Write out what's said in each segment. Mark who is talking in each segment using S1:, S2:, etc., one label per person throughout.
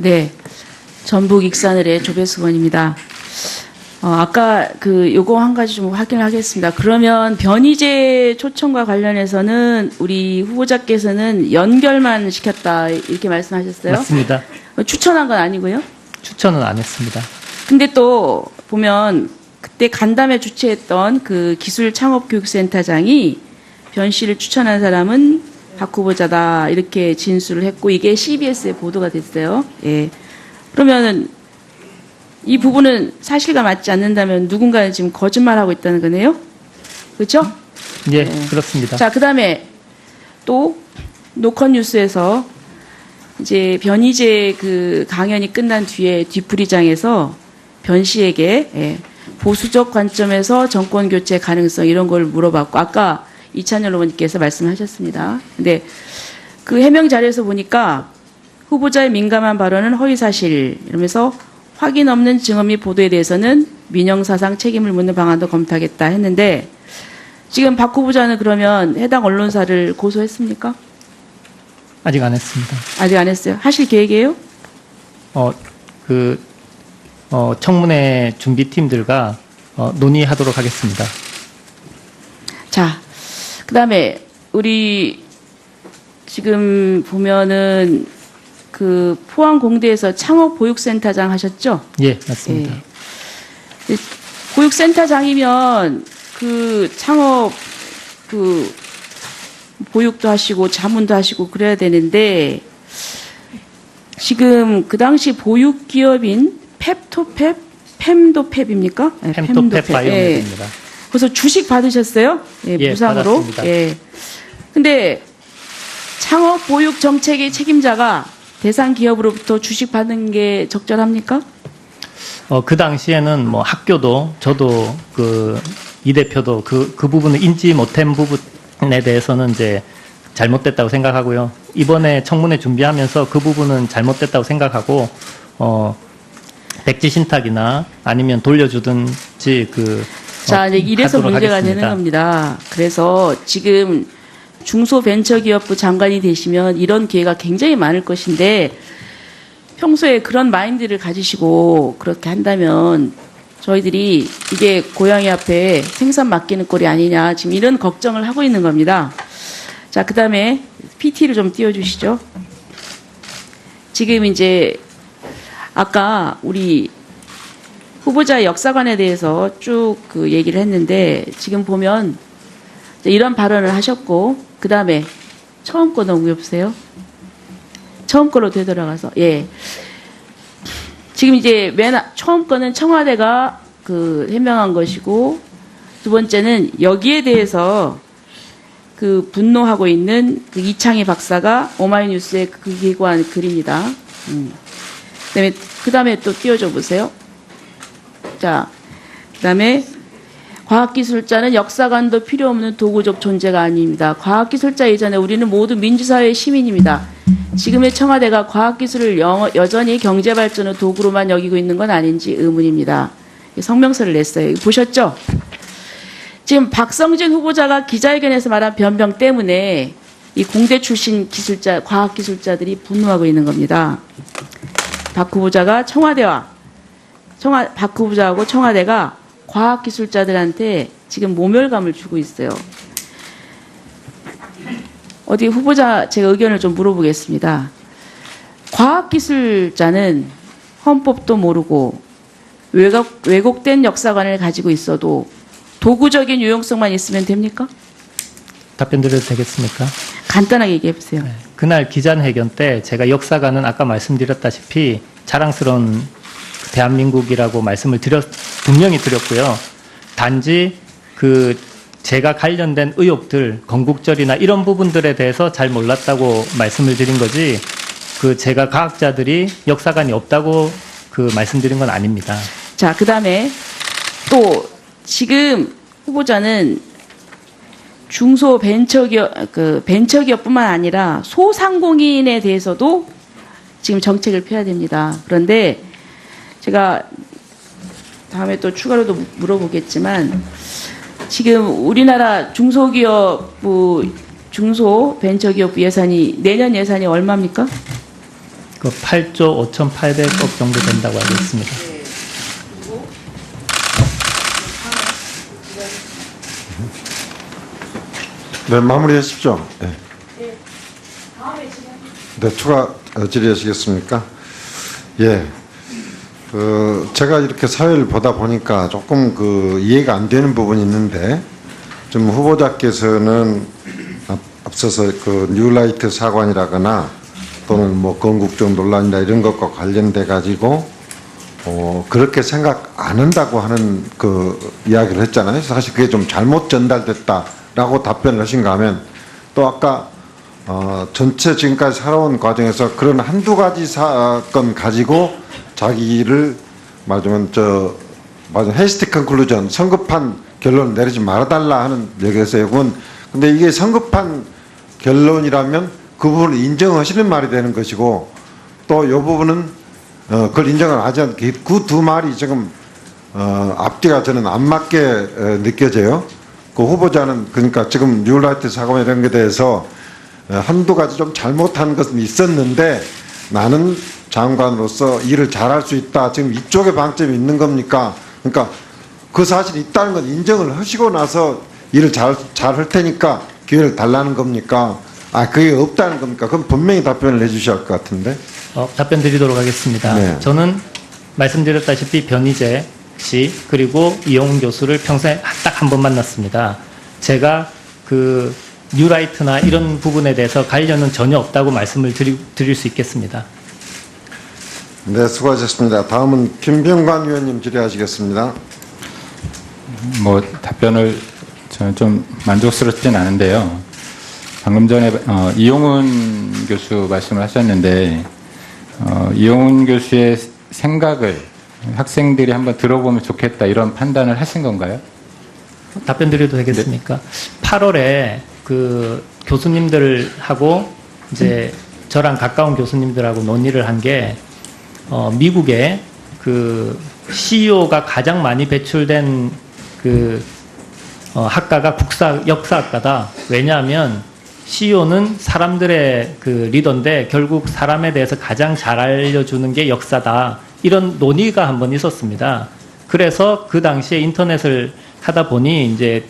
S1: 네, 전북 익산을의 조배수 의원입니다. 아까 요거 한 가지 좀 확인을 하겠습니다. 그러면 변희재 초청과 관련해서는 우리 후보자께서는 연결만 시켰다 이렇게 말씀하셨어요?
S2: 맞습니다.
S1: 추천한 건 아니고요?
S2: 추천은 안 했습니다.
S1: 근데 또 보면 그때 간담회 주최했던 그 기술창업교육센터장이 변 씨를 추천한 사람은 박 후보자다 이렇게 진술을 했고 이게 CBS에 보도가 됐어요. 예. 그러면은 이 부분은 사실과 맞지 않는다면 누군가는 지금 거짓말하고 있다는 거네요. 그렇죠?
S2: 예,
S1: 네.
S2: 그렇습니다.
S1: 자, 그다음에 또 노컷 뉴스에서 이제 변희재 그 강연이 끝난 뒤에 뒤풀이장에서 변 씨에게 보수적 관점에서 정권 교체 가능성 이런 걸 물어봤고 아까 이찬열 의원님께서 말씀하셨습니다. 근데 그 해명 자료에서 보니까 후보자의 민감한 발언은 허위사실 이러면서 확인 없는 증언 및 보도에 대해서는 민형사상 책임을 묻는 방안도 검토하겠다 했는데 지금 박 후보자는 그러면 해당 언론사를 고소했습니까?
S2: 아직 안 했습니다.
S1: 아직 안 했어요. 하실 계획이에요?
S2: 청문회 준비팀들과 논의하도록 하겠습니다.
S1: 자, 그 다음에 우리 지금 보면은 그 포항공대에서 창업보육센터장 하셨죠?
S2: 예, 맞습니다.
S1: 예. 보육센터장이면 그 창업 그 보육도 하시고 자문도 하시고 그래야 되는데 지금 그 당시 보육기업인 펩토펩, 펜도펩입니까? 네,
S2: 펜토펩 바이오메드입니다.
S1: 그래서 주식 받으셨어요? 예,
S2: 예,
S1: 무상으로.
S2: 받았습니다.
S1: 예. 근데 창업 보육 정책의 책임자가 대상 기업으로부터 주식 받는 게 적절합니까?
S2: 그 당시에는 뭐 학교도 저도 이 대표도 그 부분을 인지 못한 부분에 대해서는 이제 잘못됐다고 생각하고요. 이번에 청문회 준비하면서 그 부분은 잘못됐다고 생각하고 백지 신탁이나 아니면 돌려주든지
S1: 자, 이제 이래서
S2: 하도록
S1: 문제가
S2: 하겠습니다.
S1: 되는 겁니다. 그래서 지금 중소벤처기업부 장관이 되시면 이런 기회가 굉장히 많을 것인데 평소에 그런 마인드를 가지시고 그렇게 한다면 저희들이 이게 고양이 앞에 생선 맡기는 꼴이 아니냐 지금 이런 걱정을 하고 있는 겁니다. 자, 그 다음에 PT를 좀 띄워주시죠. 지금 이제 아까 우리 후보자의 역사관에 대해서 쭉 그 얘기를 했는데 지금 보면 이런 발언을 하셨고 그 다음에 처음 거 넘겨보세요. 처음 거로 되돌아가서 지금 이제 처음 거는 청와대가 해명한 것이고 두 번째는 여기에 대해서 분노하고 있는 이창희 박사가 오마이뉴스에 기고한 글입니다. 그 다음에 또 띄워줘 보세요. 자, 그 다음에 과학기술자는 역사관도 필요 없는 도구적 존재가 아닙니다. 과학기술자 이전에 우리는 모두 민주사회의 시민입니다. 지금의 청와대가 과학기술을 여전히 경제발전의 도구로만 여기고 있는 건 아닌지 의문입니다. 성명서를 냈어요. 보셨죠? 지금 박성진 후보자가 기자회견에서 말한 변명 때문에 이 공대 출신 기술자, 과학기술자들이 분노하고 있는 겁니다. 박 후보자가 박 후보자하고 청와대가 과학기술자들한테 지금 모멸감을 주고 있어요. 어디 후보자 제 의견을 좀 물어보겠습니다. 과학기술자는 헌법도 모르고 왜곡된 역사관을 가지고 있어도 도구적인 유용성만 있으면 됩니까?
S2: 답변 드려도 되겠습니까?
S1: 간단하게 얘기해 보세요.
S2: 네. 그날 기자회견 때 제가 역사관은 아까 말씀드렸다시피 자랑스러운 대한민국이라고 말씀을 분명히 드렸고요. 단지 제가 관련된 의혹들, 건국절이나 이런 부분들에 대해서 잘 몰랐다고 말씀을 드린 거지, 제가 과학자들이 역사관이 없다고 말씀드린 건 아닙니다.
S1: 자, 그 다음에 또 지금 후보자는 중소 벤처기업뿐만 아니라 소상공인에 대해서도 지금 정책을 펴야 됩니다. 그런데 제가 다음에 또 추가로도 물어보겠지만 지금 우리나라 중소벤처기업부 예산이 내년 예산이 얼마입니까?
S2: 그 8조 5,800억 정도 된다고 알고 있습니다.
S3: 네, 마무리하십시오. 네. 네, 추가 질의하시겠습니까? 예. 제가 이렇게 사회를 보다 보니까 조금 이해가 안 되는 부분이 있는데, 좀 후보자께서는 앞서서 뉴라이트 사관이라거나 또는 뭐 건국적 논란이나 이런 것과 관련돼 가지고 그렇게 생각 안 한다고 하는 이야기를 했잖아요. 사실 그게 좀 잘못 전달됐다라고 답변을 하신가 하면, 또 아까 전체 지금까지 살아온 과정에서 그런 한두 가지 사건 가지고 자기를 말하자면 헤이스티 컨클루전, 성급한 결론을 내리지 말아달라 하는 얘기였어요. 그건 근데 이게 성급한 결론이라면 그 부분을 인정하시는 말이 되는 것이고, 또 이 부분은 그걸 인정을 하지 않게 그 두 말이 지금 앞뒤가 저는 안 맞게 느껴져요. 그 후보자는 그러니까 지금 뉴라이트 사건 이런 것에 대해서 한두 가지 좀 잘못한 것은 있었는데 나는 장관으로서 일을 잘할 수 있다. 지금 이쪽에 방점이 있는 겁니까? 그러니까 그 사실이 있다는 건 인정을 하시고 나서 일을 잘 할 테니까 기회를 달라는 겁니까? 그게 없다는 겁니까? 그럼 분명히 답변을 해주셔야 할 것 같은데.
S2: 답변 드리도록 하겠습니다.
S3: 네.
S2: 저는 말씀드렸다시피 변희재 씨 그리고 이용훈 교수를 평소에 딱 한 번 만났습니다. 제가 뉴라이트나 이런 부분에 대해서 관련은 전혀 없다고 말씀을 드릴 수 있겠습니다.
S3: 네, 수고하셨습니다. 다음은 김병관 의원님 질의하시겠습니다.
S4: 뭐 답변을 저는 좀 만족스럽진 않은데요. 방금 전에 이용훈 교수 말씀을 하셨는데 이용훈 교수의 생각을 학생들이 한번 들어보면 좋겠다 이런 판단을 하신 건가요?
S2: 답변 드려도 되겠습니까? 네. 8월에 교수님들하고 이제 저랑 가까운 교수님들하고 논의를 한 게 미국의 CEO가 가장 많이 배출된 학과가 역사학과다. 왜냐하면 CEO는 사람들의 리더인데 결국 사람에 대해서 가장 잘 알려주는 게 역사다. 이런 논의가 한번 있었습니다. 그래서 그 당시에 인터넷을 하다 보니 이제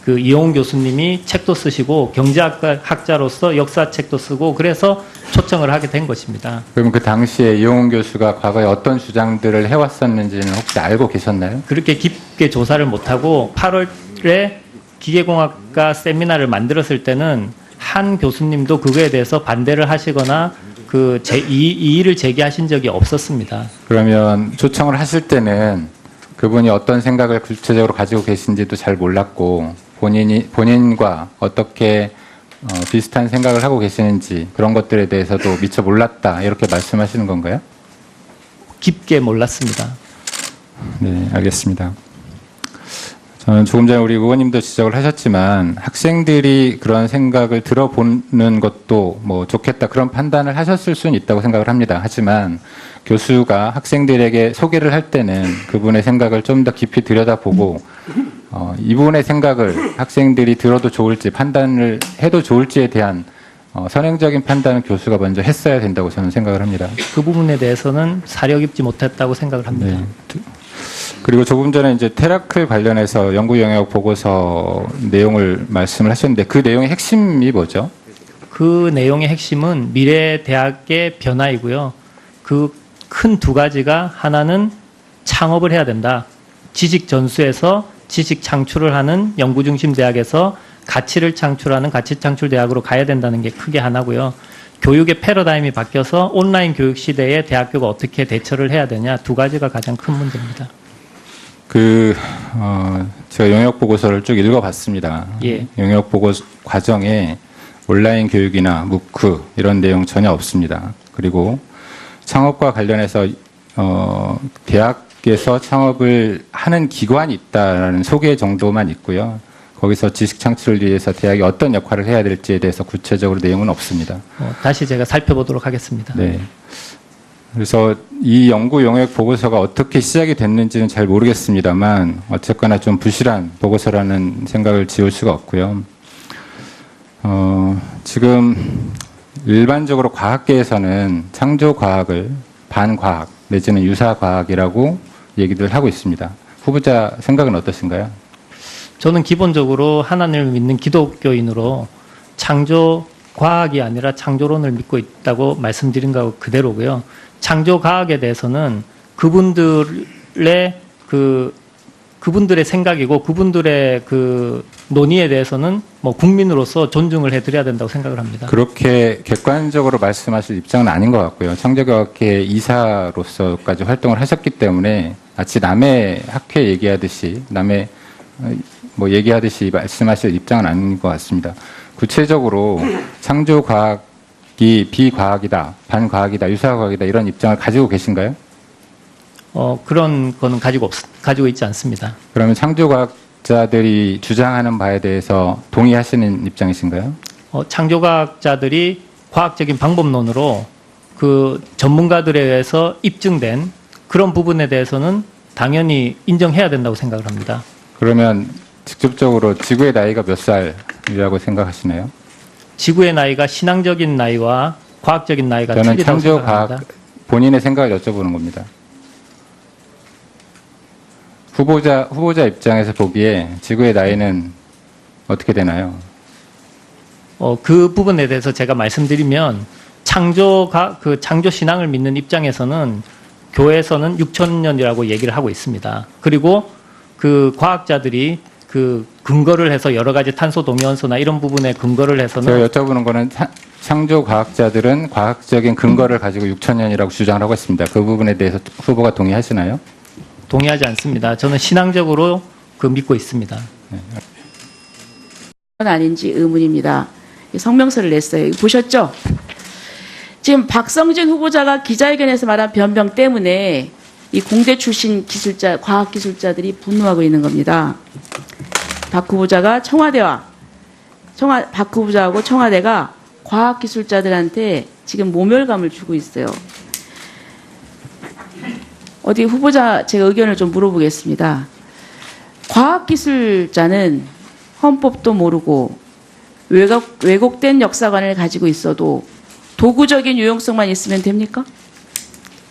S2: 이용훈 교수님이 책도 쓰시고 경제학과 학자로서 역사책도 쓰고 그래서 초청을 하게 된 것입니다.
S4: 그럼 그 당시에 이용훈 교수가 과거에 어떤 주장들을 해왔었는지는 혹시 알고 계셨나요?
S2: 그렇게 깊게 조사를 못하고 8월에 기계공학과 세미나를 만들었을 때는 한 교수님도 그거에 대해서 반대를 하시거나 이 일을 제기하신 적이 없었습니다.
S4: 그러면 초청을 하실 때는 그분이 어떤 생각을 구체적으로 가지고 계신지도 잘 몰랐고 본인과 어떻게 비슷한 생각을 하고 계시는지 그런 것들에 대해서도 미처 몰랐다 이렇게 말씀하시는 건가요?
S2: 깊게 몰랐습니다.
S4: 네, 알겠습니다. 저는 조금 전에 우리 의원님도 지적을 하셨지만 학생들이 그런 생각을 들어보는 것도 뭐 좋겠다 그런 판단을 하셨을 수는 있다고 생각을 합니다. 하지만 교수가 학생들에게 소개를 할 때는 그분의 생각을 좀 더 깊이 들여다보고 이분의 생각을 학생들이 들어도 좋을지 판단을 해도 좋을지에 대한 선행적인 판단은 교수가 먼저 했어야 된다고 저는 생각을 합니다.
S2: 그 부분에 대해서는 사려 깊지 못했다고 생각을 합니다.
S4: 네. 그리고 조금 전에 이제 테라클 관련해서 연구 영역 보고서 내용을 말씀을 하셨는데 그 내용의 핵심이 뭐죠?
S2: 그 내용의 핵심은 미래 대학의 변화이고요. 큰 두 가지가 하나는 창업을 해야 된다. 지식 전수에서 지식 창출을 하는 연구 중심 대학에서 가치를 창출하는 가치 창출 대학으로 가야 된다는 게 크게 하나고요. 교육의 패러다임이 바뀌어서 온라인 교육 시대에 대학교가 어떻게 대처를 해야 되냐 두 가지가 가장 큰 문제입니다.
S4: 제가 영역 보고서를 쭉 읽어봤습니다.
S2: 예.
S4: 영역 보고 과정에 온라인 교육이나 무크 이런 내용 전혀 없습니다. 그리고 창업과 관련해서 대학에서 창업을 하는 기관이 있다라는 소개 정도만 있고요. 거기서 지식 창출을 위해서 대학이 어떤 역할을 해야 될지에 대해서 구체적으로 내용은 없습니다.
S2: 다시 제가 살펴보도록 하겠습니다.
S4: 네. 그래서 이 연구 영역 보고서가 어떻게 시작이 됐는지는 잘 모르겠습니다만 어쨌거나 좀 부실한 보고서라는 생각을 지울 수가 없고요. 지금 일반적으로 과학계에서는 창조과학을 반과학 내지는 유사과학이라고 얘기들 하고 있습니다. 후보자 생각은 어떠신가요?
S2: 저는 기본적으로 하나님을 믿는 기독교인으로 창조 과학이 아니라 창조론을 믿고 있다고 말씀드린 거 그대로고요. 창조 과학에 대해서는 그분들의 생각이고 그분들의 그 논의에 대해서는 뭐 국민으로서 존중을 해드려야 된다고 생각을 합니다.
S4: 그렇게 객관적으로 말씀하실 입장은 아닌 것 같고요. 창조과학회 이사로서까지 활동을 하셨기 때문에 마치 남의 학회 얘기하듯이 얘기하듯이 말씀하실 입장은 아닌 것 같습니다. 구체적으로 창조과학이 비과학이다, 반과학이다, 유사과학이다 이런 입장을 가지고 계신가요?
S2: 그런 거는 가지고 있지 않습니다.
S4: 그러면 창조과학자들이 주장하는 바에 대해서 동의하시는 입장이신가요?
S2: 창조과학자들이 과학적인 방법론으로 그 전문가들에 의해서 입증된 그런 부분에 대해서는 당연히 인정해야 된다고 생각을 합니다.
S4: 그러면 직접적으로 지구의 나이가 몇 살이라고 생각하시나요?
S2: 지구의 나이가 신앙적인 나이와 과학적인 나이가
S4: 저는
S2: 틀리다고 생각합니다.
S4: 창조과학 본인의 생각을 여쭤보는 겁니다. 후보자 입장에서 보기에 지구의 나이는 어떻게 되나요?
S2: 그 부분에 대해서 제가 말씀드리면 창조 신앙을 믿는 입장에서는 교회에서는 6,000년이라고 얘기를 하고 있습니다. 그리고 그 과학자들이 그 근거를 해서 여러 가지 탄소 동위원소나 이런 부분에 근거를 해서는
S4: 제가 여쭤보는 거는 창조과학자들은 과학적인 근거를 가지고 6,000년이라고 주장을 하고 있습니다. 그 부분에 대해서 후보가 동의하시나요?
S2: 동의하지 않습니다. 저는 신앙적으로 믿고 있습니다.
S1: 아닌지 의문입니다. 성명서를 냈어요. 보셨죠? 지금 박성진 후보자가 기자회견에서 말한 변명 때문에 이 공대 출신 과학기술자들이 분노하고 있는 겁니다. 박 후보자가 박 후보자하고 청와대가 과학기술자들한테 지금 모멸감을 주고 있어요. 어디 후보자 제가 의견을 좀 물어보겠습니다. 과학기술자는 헌법도 모르고 왜곡된 역사관을 가지고 있어도 도구적인 유용성만 있으면 됩니까?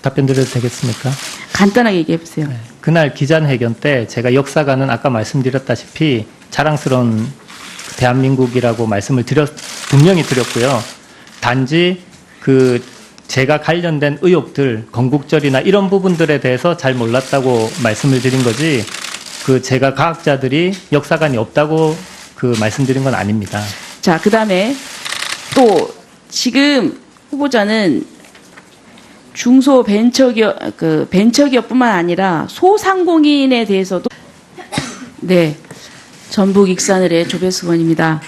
S2: 답변 드려도 되겠습니까?
S1: 간단하게 얘기해 보세요.
S2: 네. 그날 기자회견 때 제가 역사관은 아까 말씀드렸다시피 자랑스러운 대한민국이라고 말씀을 분명히 드렸고요. 단지 제가 관련된 의혹들, 건국절이나 이런 부분들에 대해서 잘 몰랐다고 말씀을 드린 거지, 제가 과학자들이 역사관이 없다고 말씀드린 건 아닙니다.
S1: 자, 그 다음에 또 지금 후보자는 중소 벤처기업뿐만 아니라 소상공인에 대해서도 네, 전북 익산을의 조배수 의원입니다.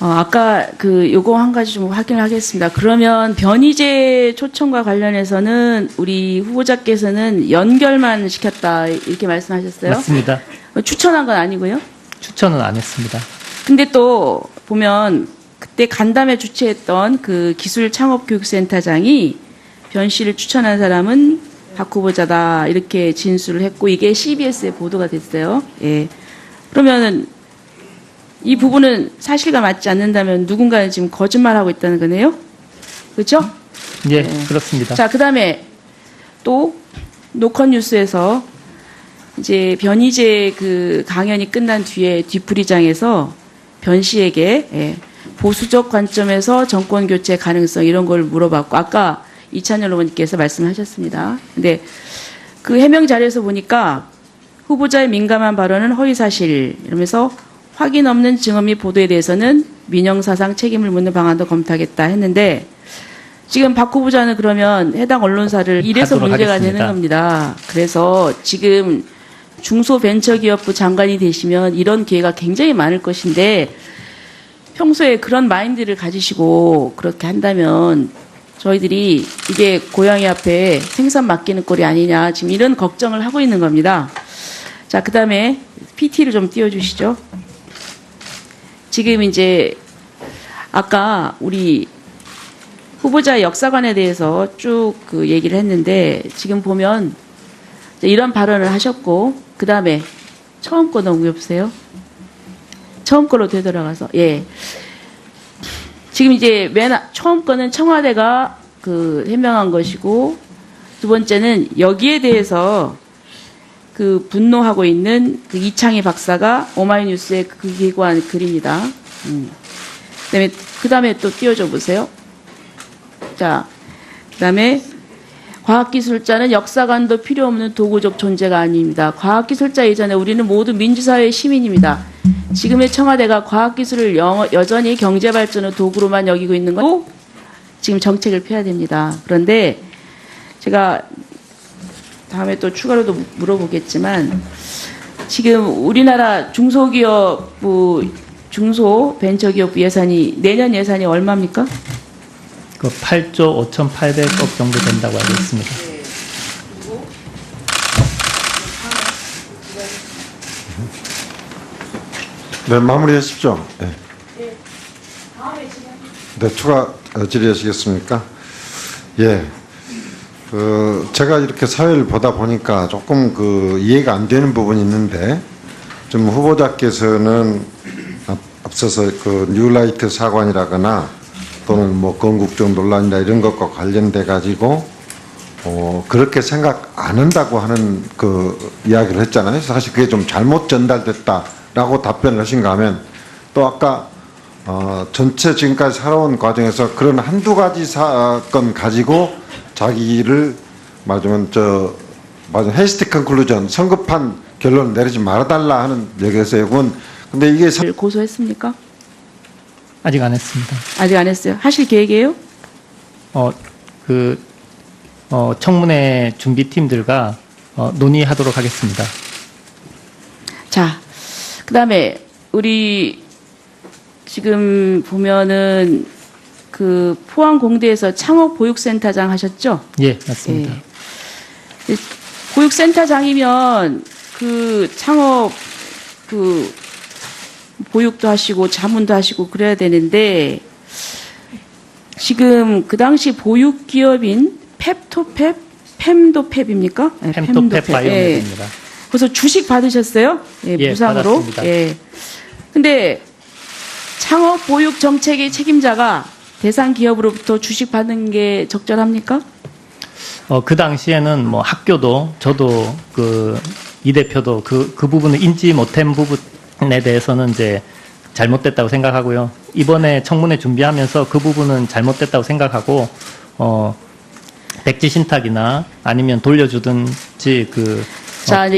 S1: 아까 요거 한 가지 좀 확인을 하겠습니다. 그러면 변희재 초청과 관련해서는 우리 후보자께서는 연결만 시켰다 이렇게 말씀하셨어요?
S2: 맞습니다.
S1: 추천한 건 아니고요?
S2: 추천은 안 했습니다.
S1: 근데 또 보면 그때 간담회 주최했던 그 기술창업교육센터장이 변 씨를 추천한 사람은 박 후보자다 이렇게 진술을 했고 이게 CBS에 보도가 됐어요. 예. 그러면은 이 부분은 사실과 맞지 않는다면 누군가는 지금 거짓말하고 있다는 거네요. 그렇죠?
S2: 예,
S1: 네.
S2: 그렇습니다.
S1: 자, 그다음에 또 노컷 뉴스에서 이제 변희재 강연이 끝난 뒤에 뒤풀이장에서 변 씨에게 보수적 관점에서 정권 교체 가능성 이런 걸 물어봤고 아까 이찬열 의원님께서 말씀하셨습니다. 근데 그 해명 자료에서 보니까 후보자의 민감한 발언은 허위사실 이러면서 확인 없는 증언 및 보도에 대해서는 민영사상 책임을 묻는 방안도 검토하겠다 했는데 지금 박 후보자는 그러면 해당 언론사를 이래서 문제가
S2: 하겠습니다.
S1: 되는 겁니다. 그래서 지금 중소벤처기업부 장관이 되시면 이런 기회가 굉장히 많을 것인데 평소에 그런 마인드를 가지시고 그렇게 한다면 저희들이 이게 고양이 앞에 생선 맡기는 꼴이 아니냐 지금 이런 걱정을 하고 있는 겁니다. 자, 그 다음에 PT를 좀 띄워주시죠. 지금 이제 아까 우리 후보자 역사관에 대해서 쭉 얘기를 했는데 지금 보면 이런 발언을 하셨고 그 다음에 처음 거 넘겨보세요. 처음 거로 되돌아가서 예. 지금 이제 처음 거는 청와대가 그 해명한 것이고, 두 번째는 여기에 대해서 그 분노하고 있는 그 이창희 박사가 오마이뉴스에 그 기고한 글입니다. 그다음에 또 띄워줘 보세요. 자, 그다음에 과학기술자는 역사관도 필요 없는 도구적 존재가 아닙니다. 과학기술자 이전에 우리는 모두 민주사회의 시민입니다. 지금의 청와대가 과학기술을 여전히 경제발전의 도구로만 여기고 있는 건 지금 정책을 펴야 됩니다. 그런데 제가 다음에 또 추가로도 물어보겠지만 지금 우리나라 중소벤처기업부 예산이 내년 예산이 얼마입니까?
S2: 그 8조 5,800억 정도 된다고 알고 있습니다.
S3: 네, 마무리하십시오. 네. 네, 추가 질의하시겠습니까? 예. 제가 이렇게 사회를 보다 보니까 조금 이해가 안 되는 부분이 있는데, 좀 후보자께서는 앞서서 뉴라이트 사관이라거나 또는 뭐 건국적 논란이나 이런 것과 관련돼 가지고 그렇게 생각 안 한다고 하는 이야기를 했잖아요. 사실 그게 좀 잘못 전달됐다라고 답변을 하신가 하면, 또 아까 전체 지금까지 살아온 과정에서 그런 한두 가지 사건 가지고 자기를 맞으면 헤스티 컨클루전, 성급한 결론을 내리지 말아달라 하는 얘기였어요. 근데 이게
S1: 고소했습니까?
S2: 아직 안 했습니다.
S1: 아직 안 했어요. 하실 계획이에요?
S2: 청문회 준비팀들과 논의하도록 하겠습니다.
S1: 자, 그다음에 우리 지금 보면은 그 포항공대에서 창업보육센터장 하셨죠?
S2: 예, 맞습니다.
S1: 예. 보육센터장이면 그 창업 보육도 하시고 자문도 하시고 그래야 되는데, 지금 그 당시 보육기업인 fem도펩입니까? 네,
S2: fem도펩 바이오메드입니다.
S1: 그래서 주식 받으셨어요? 예,
S2: 예,
S1: 무상으로.
S2: 받았습니다.
S1: 예. 근데 창업 보육 정책의 책임자가 대상 기업으로부터 주식 받는 게 적절합니까?
S2: 그 당시에는 뭐 학교도 저도 이 대표도 그 부분을 인지 못한 부분에 대해서는 이제 잘못됐다고 생각하고요. 이번에 청문회 준비하면서 그 부분은 잘못됐다고 생각하고 백지 신탁이나 아니면 돌려주든지
S1: 자, 이제